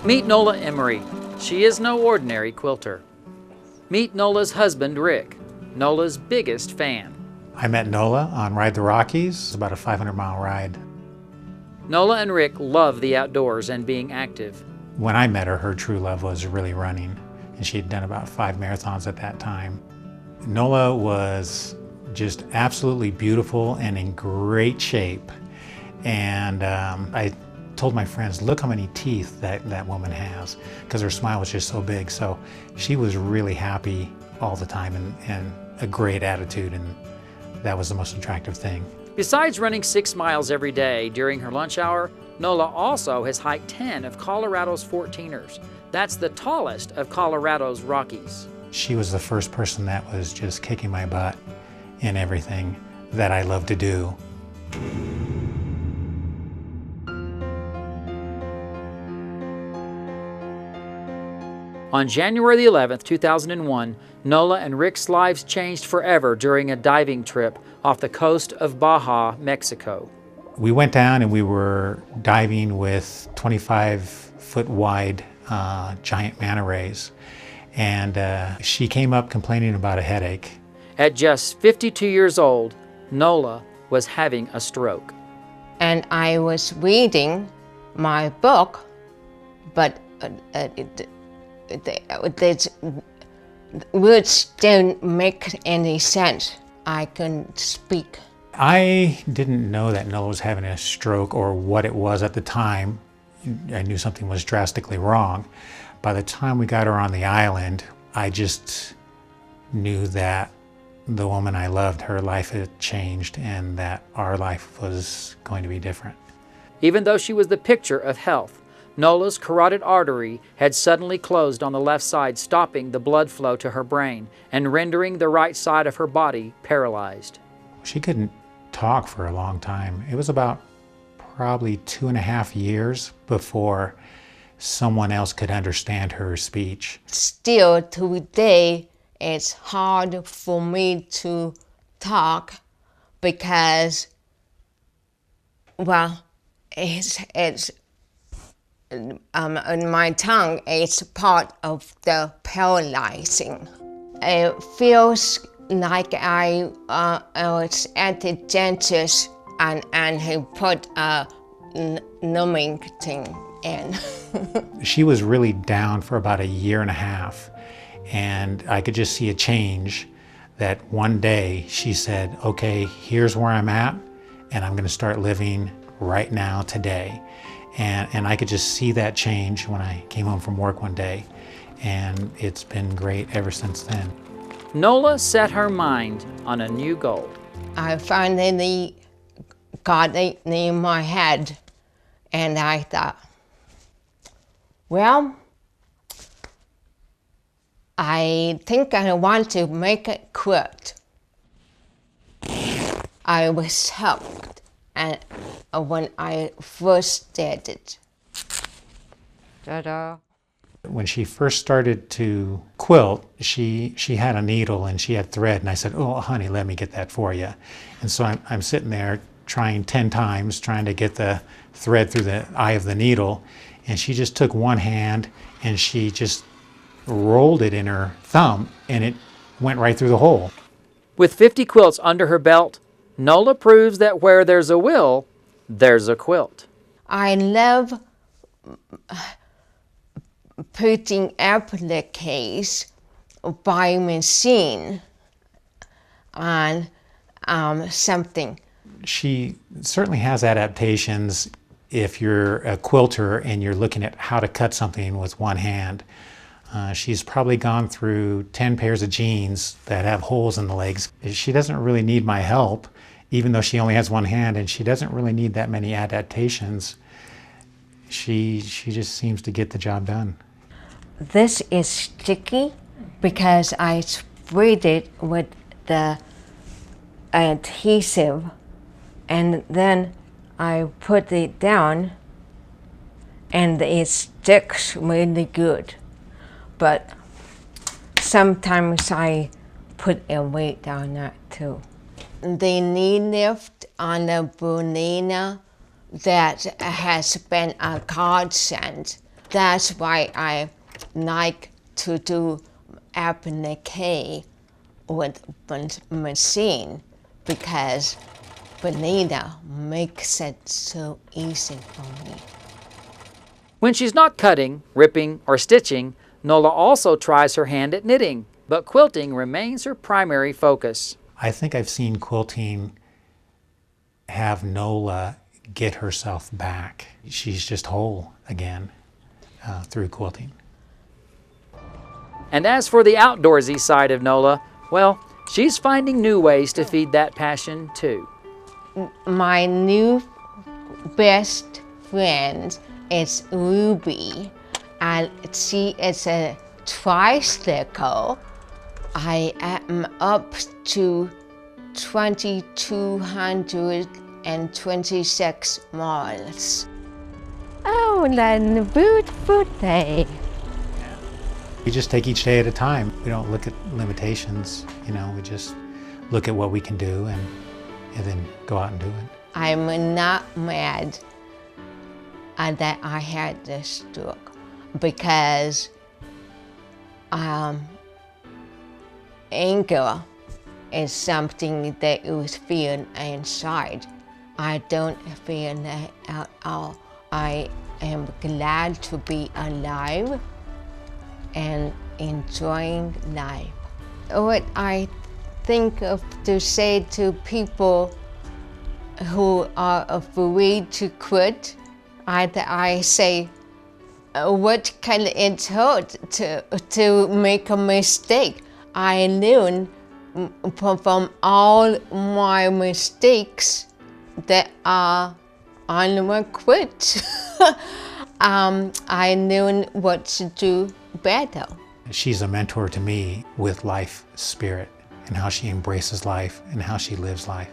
Meet Nola Emerie. She is no ordinary quilter. Meet Nola's husband, Rick, Nola's biggest fan. I met Nola on Ride the Rockies. It's about a 500-mile ride. Nola and Rick love the outdoors and being active. When I met her, her true love was really running, and she had done about 5 marathons at that time. Nola was just absolutely beautiful and in great shape. And I told my friends, look how many teeth that woman has, because her smile was just so big. So she was really happy all the time and a great attitude, and that was the most attractive thing. Besides running 6 miles every day during her lunch hour, Nola also has hiked 10 of Colorado's 14ers. That's the tallest of Colorado's Rockies. She was the first person that was just kicking my butt in everything that I love to do. On January the 11th, 2001, Nola and Rick's lives changed forever during a diving trip off the coast of Baja, Mexico. We went down and we were diving with 25-foot wide giant manta rays. And she came up complaining about a headache. At just 52 years old, Nola was having a stroke. And I was reading my book, but the words didn't make any sense. I couldn't speak. I didn't know that Nola was having a stroke or what it was at the time. I knew something was drastically wrong. By the time we got her on the island, I just knew that the woman I loved, her life had changed and that our life was going to be different. Even though she was the picture of health, Nola's carotid artery had suddenly closed on the left side, stopping the blood flow to her brain and rendering the right side of her body paralyzed. She couldn't talk for a long time. It was about probably 2.5 years before someone else could understand her speech. Still today, it's hard for me to talk because, well, my tongue is part of the paralyzing. It feels like I was at the dentist and he put a numbing thing in. She was really down for about 1.5 years, and I could just see a change that one day she said, okay, here's where I'm at, and I'm gonna start living right now, today. And I could just see that change when I came home from work one day, and it's been great ever since then. Nola set her mind on a new goal. I finally got it in my head, and I thought, well, I think I want to make a quilt. I was helped when I first did it. Ta-da. When she first started to quilt, she had a needle and she had thread, and I said, oh, honey, let me get that for you. And so I'm sitting there trying 10 times, trying to get the thread through the eye of the needle, and she just took one hand and she just rolled it in her thumb, and it went right through the hole. With 50 quilts under her belt, Nola proves that where there's a will, there's a quilt. I love putting appliques by machine on something. She certainly has adaptations if you're a quilter and you're looking at how to cut something with one hand. She's probably gone through 10 pairs of jeans that have holes in the legs. She doesn't really need my help, even though she only has one hand, and she doesn't really need that many adaptations. She just seems to get the job done. This is sticky because I sprayed it with the adhesive, and then I put it down and it sticks really good. But sometimes I put a weight on that too. The knee lift on the banana that has been a godsend That's why I like to do applique with machine, because Benita makes it so easy for me. When she's not cutting, ripping, or stitching, Nola also tries her hand at knitting, but quilting remains her primary focus. I think I've seen quilting have Nola get herself back. She's just whole again through quilting. And as for the outdoorsy side of Nola, well, she's finding new ways to feed that passion too. My new best friend is Ruby, and she is a tricycle. I am up to 2,226 miles. Oh, that's a beautiful day. We just take each day at a time. We don't look at limitations, we just look at what we can do and then go out and do it. I'm not mad that I had this stroke, because anger is something that you feel inside. I don't feel that at all. I am glad to be alive and enjoying life. What I think of to say to people who are afraid to quit, I say, what can it hurt to make a mistake? I learned from all my mistakes that I never quit. I learned what to do better. She's a mentor to me with life spirit and how she embraces life and how she lives life.